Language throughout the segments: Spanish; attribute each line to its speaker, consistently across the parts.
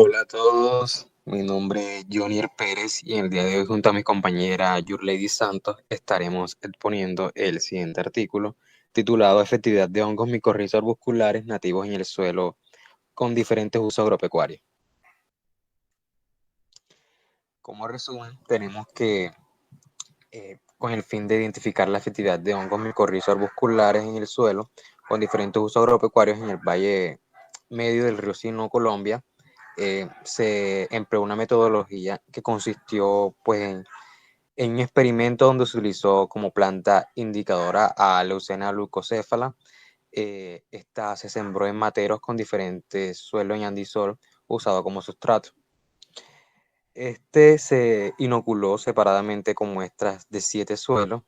Speaker 1: Hola a todos, mi nombre es Jonier Pérez y el día de hoy junto a mi compañera Yurlady Santos estaremos exponiendo el siguiente artículo titulado Efectividad de hongos micorrizos arbusculares nativos en el suelo con diferentes usos agropecuarios. Como resumen, tenemos que con el fin de identificar la efectividad de hongos micorrizos arbusculares en el suelo con diferentes usos agropecuarios en el valle medio del río Sino, Colombia, se empleó una metodología que consistió pues, en un experimento donde se utilizó como planta indicadora a Leucena leucocéfala. Esta se sembró en materos con diferentes suelos en andisol usado como sustrato. Este se inoculó separadamente con muestras de 7 suelos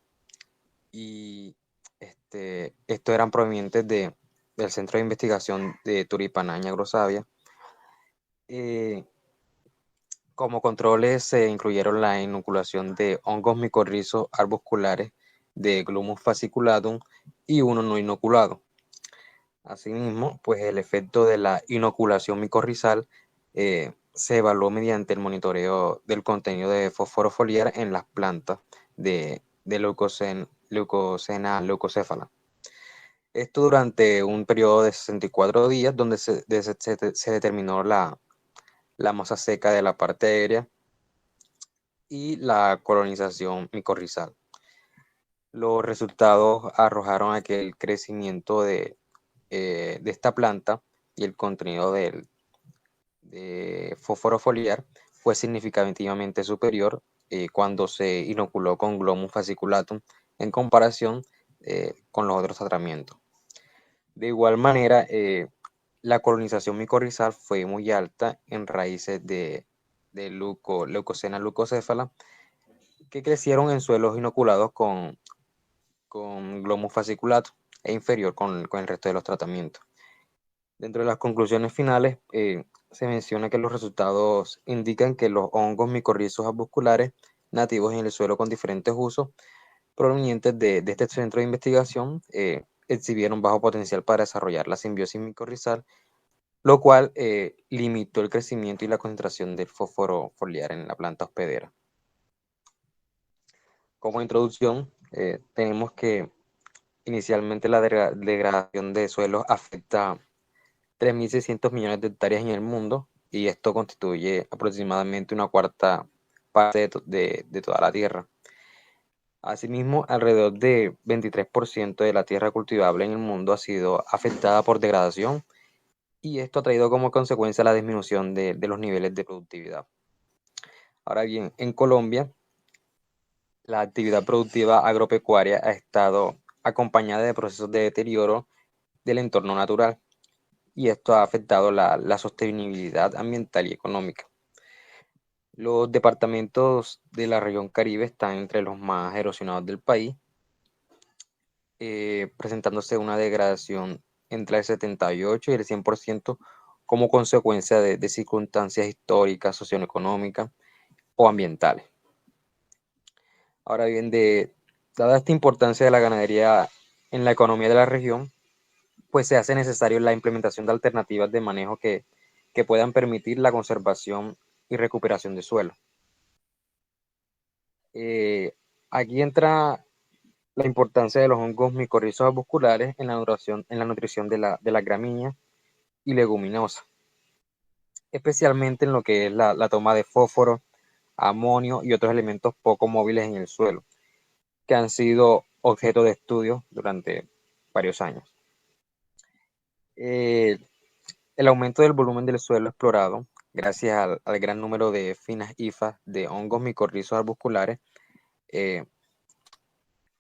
Speaker 1: y estos eran provenientes del Centro de Investigación de Turipanaña, Grosavia. Eh, Como controles se incluyeron la inoculación de hongos micorrizos arbusculares de Glumus fasciculatum y uno no inoculado. Asimismo, pues el efecto de la inoculación micorrizal se evaluó mediante el monitoreo del contenido de fósforo foliar en las plantas de leucocena leucocéfala. Esto durante un periodo de 64 días donde se determinó la masa seca de la parte aérea y la colonización micorrizal. Los resultados arrojaron a que el crecimiento de esta planta y el contenido de fósforo foliar fue significativamente superior cuando se inoculó con Glomus fasciculatum en comparación con los otros tratamientos. De igual manera, la colonización micorrizal fue muy alta en raíces de leucocena leucocéfala que crecieron en suelos inoculados con Glomus fasciculatum e inferior con el resto de los tratamientos. Dentro de las conclusiones finales, se menciona que los resultados indican que los hongos micorrizos arbusculares nativos en el suelo con diferentes usos provenientes de este centro de investigación exhibieron bajo potencial para desarrollar la simbiosis micorrizal, lo cual limitó el crecimiento y la concentración del fósforo foliar en la planta hospedera. Como introducción, tenemos que inicialmente la degradación de suelos afecta 3.600 millones de hectáreas en el mundo y esto constituye aproximadamente una cuarta parte de toda la tierra. Asimismo, alrededor de 23% de la tierra cultivable en el mundo ha sido afectada por degradación y esto ha traído como consecuencia la disminución de los niveles de productividad. Ahora bien, en Colombia, la actividad productiva agropecuaria ha estado acompañada de procesos de deterioro del entorno natural y esto ha afectado la sostenibilidad ambiental y económica. Los departamentos de la región Caribe están entre los más erosionados del país, presentándose una degradación entre el 78 y el 100% como consecuencia de circunstancias históricas, socioeconómicas o ambientales. Ahora bien, dada esta importancia de la ganadería en la economía de la región, pues se hace necesario la implementación de alternativas de manejo que puedan permitir la conservación y recuperación de suelo. Aquí entra la importancia de los hongos micorrizos arbusculares en la nutrición de la gramínea y leguminosa, especialmente en lo que es la toma de fósforo, amonio y otros elementos poco móviles en el suelo, que han sido objeto de estudio durante varios años. El aumento del volumen del suelo explorado, gracias al gran número de finas hifas de hongos micorrizos arbusculares, en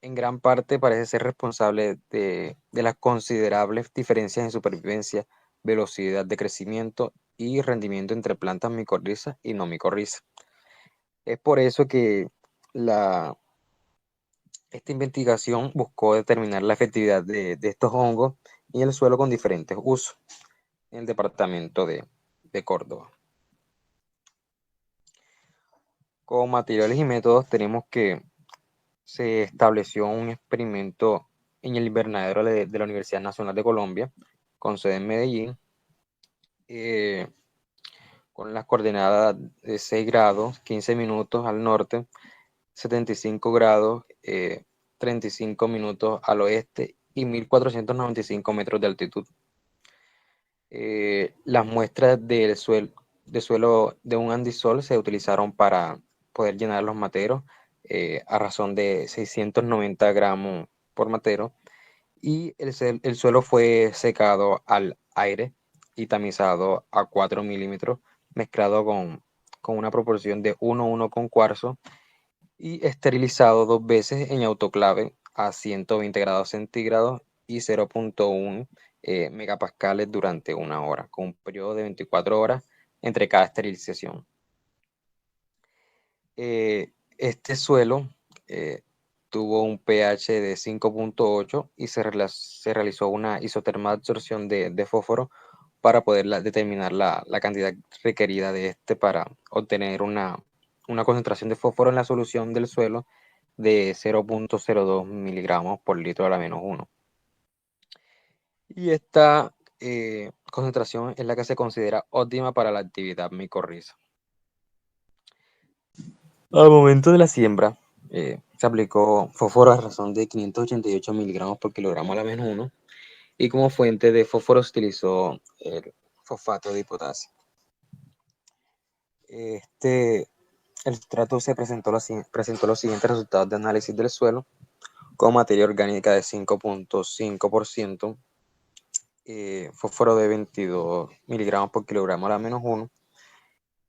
Speaker 1: gran parte parece ser responsable de las considerables diferencias en supervivencia, velocidad de crecimiento y rendimiento entre plantas micorrizas y no micorrizas. Es por eso que esta investigación buscó determinar la efectividad de estos hongos en el suelo con diferentes usos en el departamento de Córdoba. Como materiales y métodos tenemos que se estableció un experimento en el invernadero de la Universidad Nacional de Colombia, con sede en Medellín, con las coordenadas de 6 grados, 15 minutos al norte, 75 grados, 35 minutos al oeste y 1495 metros de altitud. Las muestras de suelo de un andisol se utilizaron para poder llenar los materos a razón de 690 gramos por matero, y el suelo fue secado al aire y tamizado a 4 milímetros, mezclado con una proporción de 1:1 con cuarzo y esterilizado 2 veces en autoclave a 120 grados centígrados y 0,1 megapascales durante 1 hora, con un periodo de 24 horas entre cada esterilización. Este suelo tuvo un pH de 5,8 y se realizó una isotermal absorción de fósforo para poder determinar la cantidad requerida de este para obtener una concentración de fósforo en la solución del suelo de 0,02 miligramos por litro a la -1. Y esta concentración es la que se considera óptima para la actividad micorriza. Al momento de la siembra, se aplicó fósforo a razón de 588 miligramos por kilogramo a la -1, y como fuente de fósforo se utilizó el fosfato de potasio. El sustrato se presentó los siguientes resultados de análisis del suelo: con materia orgánica de 5,5%, fósforo de 22 miligramos por kilogramo a la -1,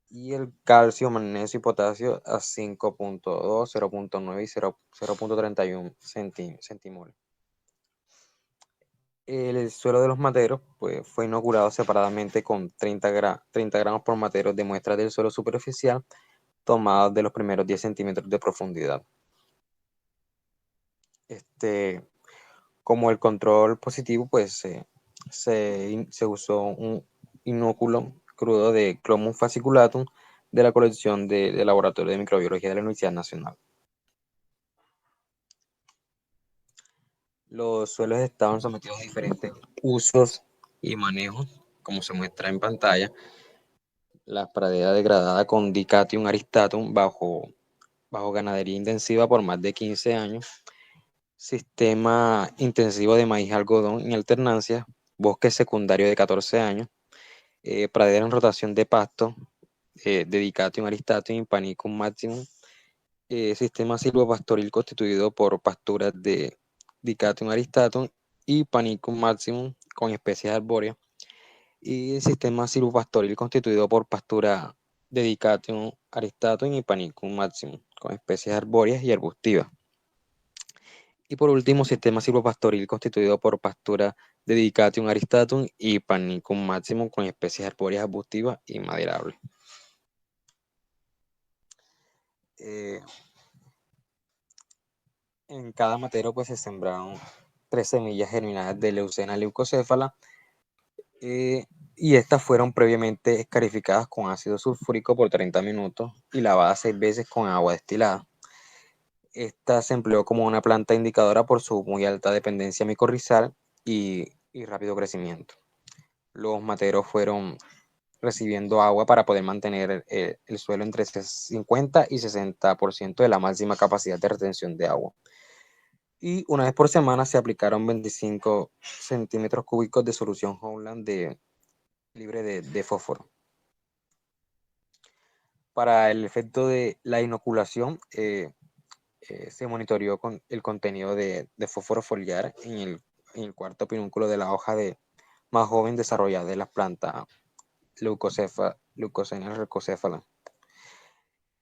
Speaker 1: y el calcio, magnesio y potasio a 5,2, 0,9 y 0,31 centimoles. El suelo de los materos pues, fue inoculado separadamente con 30 gramos por matero de muestras del suelo superficial tomadas de los primeros 10 centímetros de profundidad. Como el control positivo, pues se usó un inóculo crudo de Clomum fasciculatum de la colección del Laboratorio de Microbiología de la Universidad Nacional. Los suelos estaban sometidos a diferentes usos y manejos, como se muestra en pantalla. La pradera degradada con Dicatium aristatum bajo ganadería intensiva por más de 15 años. Sistema intensivo de maíz algodón en alternancia. Bosque secundario de 14 años. Pradera en rotación de pasto de Dicatium aristatum y Panicum maximum. Sistema silvopastoril constituido por pasturas de Dicatium aristatum y Panicum maximum con especies arbóreas, y el sistema silvopastoril constituido por pastura de Dicatium aristatum y Panicum maximum con especies arbóreas y arbustivas. Y por último, sistema silvopastoril constituido por pastura de Dicatium aristatum y Panicum maximum con especies arbóreas, arbustivas y maderables. En cada matero pues se sembraron 3 semillas germinadas de Leucena leucocéfala, y estas fueron previamente escarificadas con ácido sulfúrico por 30 minutos y lavadas 6 veces con agua destilada. Esta se empleó como una planta indicadora por su muy alta dependencia micorrizal y rápido crecimiento. Los materos fueron recibiendo agua para poder mantener el suelo entre 50 y 60% de la máxima capacidad de retención de agua. Y una vez por semana se aplicaron 25 centímetros cúbicos de solución Howland libre de fósforo. Para el efecto de la inoculación, se monitoreó con el contenido de fósforo foliar en el cuarto pedúnculo de la hoja más joven desarrollada de la planta Leucocena leucocéfala.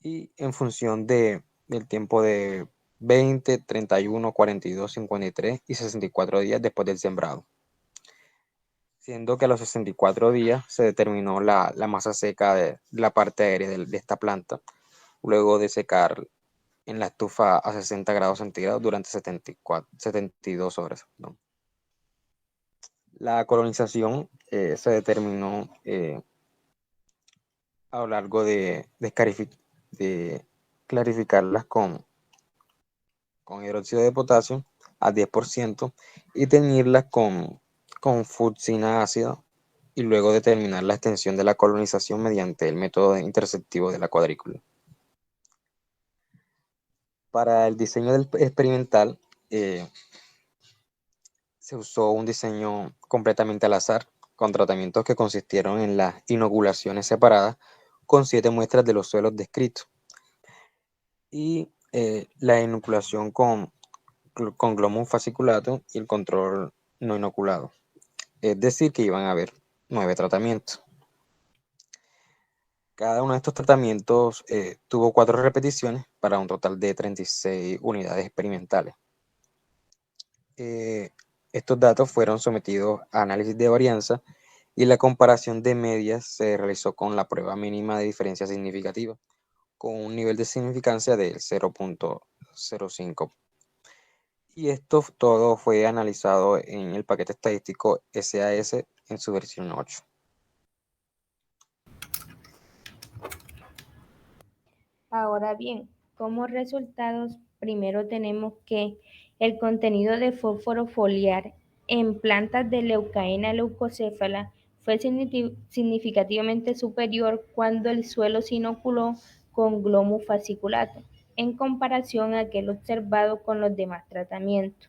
Speaker 1: Y en función del tiempo de 20, 31, 42, 53 y 64 días después del sembrado. Siendo que a los 64 días se determinó la masa seca de la parte aérea de esta planta, luego de secar en la estufa a 60 grados centígrados durante 72 horas. ¿No? La colonización se determinó a lo largo de clarificarlas con hidróxido de potasio a 10% y teñirlas con fucsina ácido y luego determinar la extensión de la colonización mediante el método interceptivo de la cuadrícula. Para el diseño del experimental se usó un diseño completamente al azar, con tratamientos que consistieron en las inoculaciones separadas con 7 muestras de los suelos descritos y la inoculación con Glomus fasciculatum y el control no inoculado. Es decir, que iban a haber 9 tratamientos. Cada uno de estos tratamientos tuvo 4 repeticiones para un total de 36 unidades experimentales. Estos datos fueron sometidos a análisis de varianza y la comparación de medias se realizó con la prueba mínima de diferencia significativa, con un nivel de significancia del 0.05. Y esto todo fue analizado en el paquete estadístico SAS en su versión 8.
Speaker 2: Ahora bien, como resultados, primero tenemos que el contenido de fósforo foliar en plantas de Leucaena leucocéfala fue significativamente superior cuando el suelo se inoculó con Glomus fasciculatum, en comparación a aquel observado con los demás tratamientos,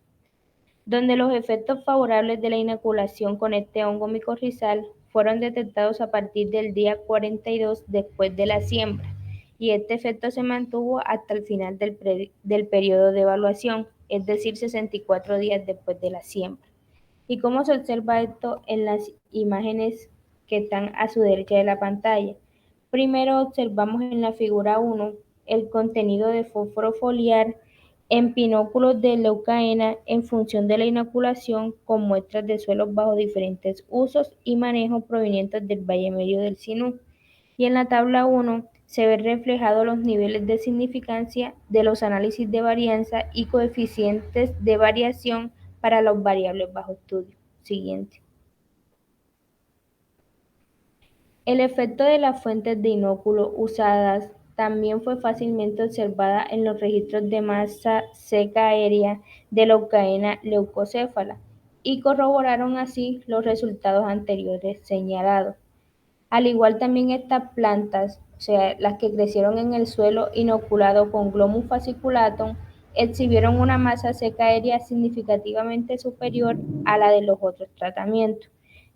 Speaker 2: donde los efectos favorables de la inoculación con este hongo micorrizal fueron detectados a partir del día 42 después de la siembra, y este efecto se mantuvo hasta el final del periodo de evaluación, es decir, 64 días después de la siembra. ¿Y cómo se observa esto en las imágenes que están a su derecha de la pantalla? Primero observamos en la figura 1 el contenido de fósforo foliar en pinóculos de leucaena en función de la inoculación con muestras de suelos bajo diferentes usos y manejos provenientes del Valle Medio del Sinú. Y en la tabla 1 se ven reflejados los niveles de significancia de los análisis de varianza y coeficientes de variación para los variables bajo estudio. Siguiente. El efecto de las fuentes de inóculo usadas también fue fácilmente observada en los registros de masa seca aérea de Leucaena leucocéfala y corroboraron así los resultados anteriores señalados. Al igual también estas plantas, o sea, las que crecieron en el suelo inoculado con Glomus fasciculatum, exhibieron una masa seca aérea significativamente superior a la de los otros tratamientos.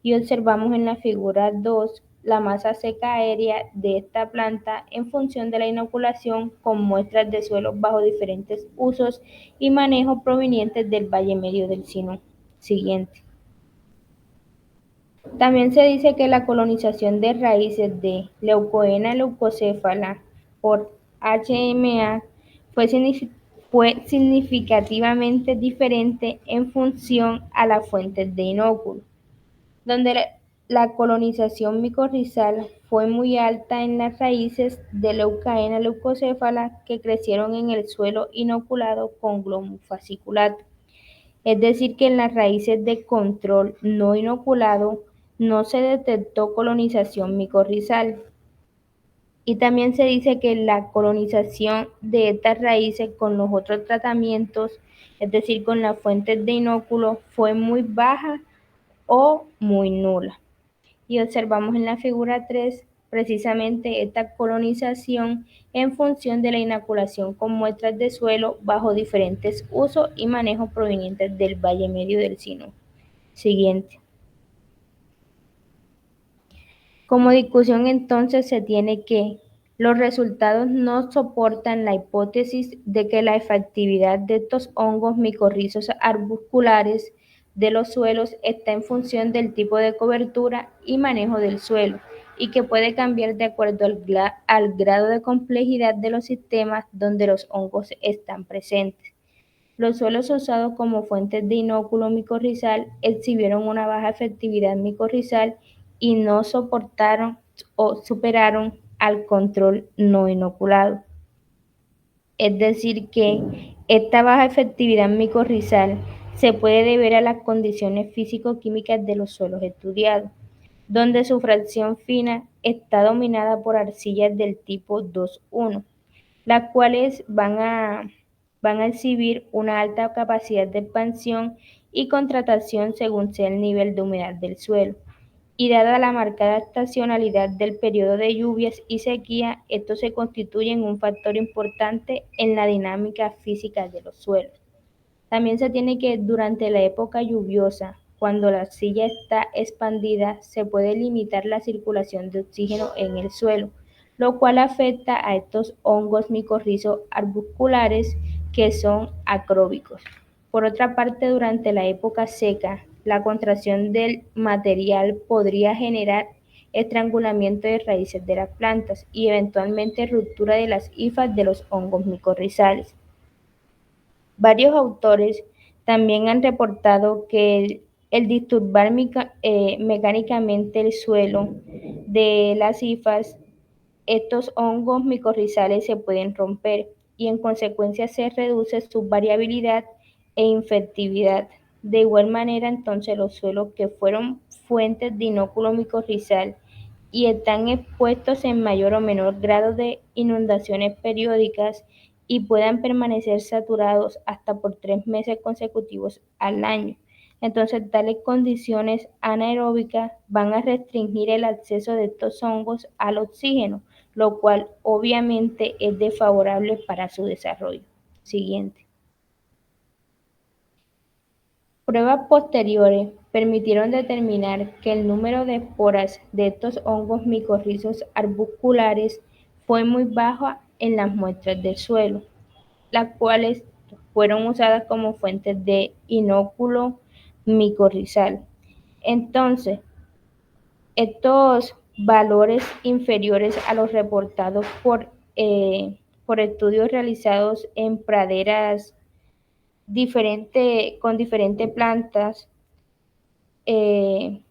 Speaker 2: Y observamos en la figura 2 la masa seca aérea de esta planta en función de la inoculación con muestras de suelos bajo diferentes usos y manejos provenientes del Valle Medio del Sinú. Siguiente. También se dice que la colonización de raíces de Leucoena leucocéfala por HMA fue significativamente diferente en función a las fuentes de inóculo, donde la colonización micorrizal fue muy alta en las raíces de Leucaena leucocéfala que crecieron en el suelo inoculado con Glomus fasciculatum. Es decir, que en las raíces de control no inoculado no se detectó colonización micorrizal. Y también se dice que la colonización de estas raíces con los otros tratamientos, es decir, con las fuentes de inóculo, fue muy baja o muy nula. Y observamos en la figura 3 precisamente esta colonización en función de la inoculación con muestras de suelo bajo diferentes usos y manejos provenientes del Valle Medio del Sinú. Siguiente. Como discusión entonces se tiene que los resultados no soportan la hipótesis de que la efectividad de estos hongos micorrizos arbusculares de los suelos está en función del tipo de cobertura y manejo del suelo y que puede cambiar de acuerdo al grado de complejidad de los sistemas donde los hongos están presentes. Los suelos usados como fuentes de inóculo micorrizal exhibieron una baja efectividad micorrizal y no soportaron o superaron al control no inoculado. Es decir, que esta baja efectividad micorrizal se puede deber a las condiciones físico-químicas de los suelos estudiados, donde su fracción fina está dominada por arcillas del tipo 2,1, las cuales van a exhibir una alta capacidad de expansión y contractación según sea el nivel de humedad del suelo. y dada la marcada estacionalidad del periodo de lluvias y sequía, esto se constituye en un factor importante en la dinámica física de los suelos. También se tiene que durante la época lluviosa, cuando la arcilla está expandida, se puede limitar la circulación de oxígeno en el suelo, lo cual afecta a estos hongos micorrizos arbusculares que son acróbicos. Por otra parte, durante la época seca, la contracción del material podría generar estrangulamiento de raíces de las plantas y eventualmente ruptura de las hifas de los hongos micorrizales. Varios autores también han reportado que el disturbar mecánicamente el suelo de las hifas, estos hongos micorrizales se pueden romper y en consecuencia se reduce su variabilidad e infectividad. De igual manera, entonces los suelos que fueron fuentes de inóculo micorrizal y están expuestos en mayor o menor grado de inundaciones periódicas y puedan permanecer saturados hasta por 3 meses consecutivos al año. Entonces, tales condiciones anaeróbicas van a restringir el acceso de estos hongos al oxígeno, lo cual obviamente es desfavorable para su desarrollo. Siguiente. Pruebas posteriores permitieron determinar que el número de esporas de estos hongos micorrizos arbusculares fue muy bajo en las muestras del suelo, las cuales fueron usadas como fuentes de inóculo micorrizal. Entonces, estos valores inferiores a los reportados por estudios realizados en praderas con diferentes plantas eh,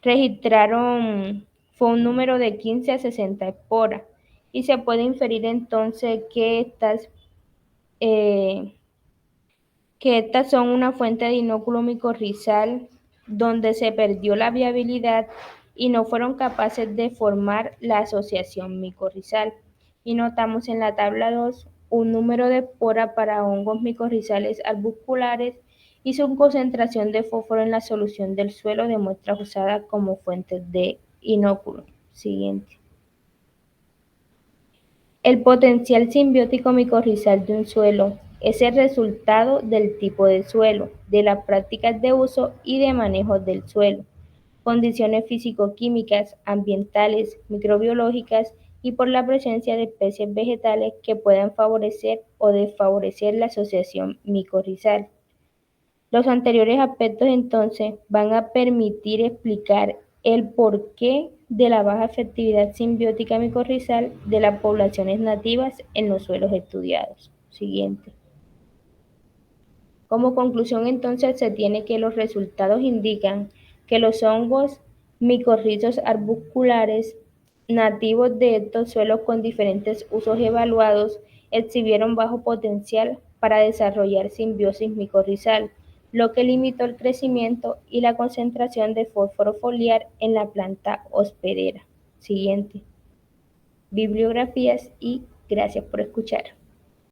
Speaker 2: registraron fue un número de 15 a 60 esporas y se puede inferir entonces eh, que estas son una fuente de inóculo micorrizal donde se perdió la viabilidad y no fueron capaces de formar la asociación micorrizal. Y notamos en la tabla 2 un número de espora para hongos micorrizales arbusculares y su concentración de fósforo en la solución del suelo de muestras usadas como fuentes de inóculo. Siguiente. El potencial simbiótico micorrizal de un suelo es el resultado del tipo de suelo, de las prácticas de uso y de manejo del suelo, condiciones físico-químicas, ambientales, microbiológicas y por la presencia de especies vegetales que puedan favorecer o desfavorecer la asociación micorrizal. Los anteriores aspectos entonces van a permitir explicar el porqué de la baja efectividad simbiótica micorrizal de las poblaciones nativas en los suelos estudiados. Siguiente. Como conclusión entonces se tiene que los resultados indican que los hongos micorrizos arbusculares nativos de estos suelos con diferentes usos evaluados exhibieron bajo potencial para desarrollar simbiosis micorrizal, lo que limitó el crecimiento y la concentración de fósforo foliar en la planta hospedera. Siguiente. Bibliografías y gracias por escuchar.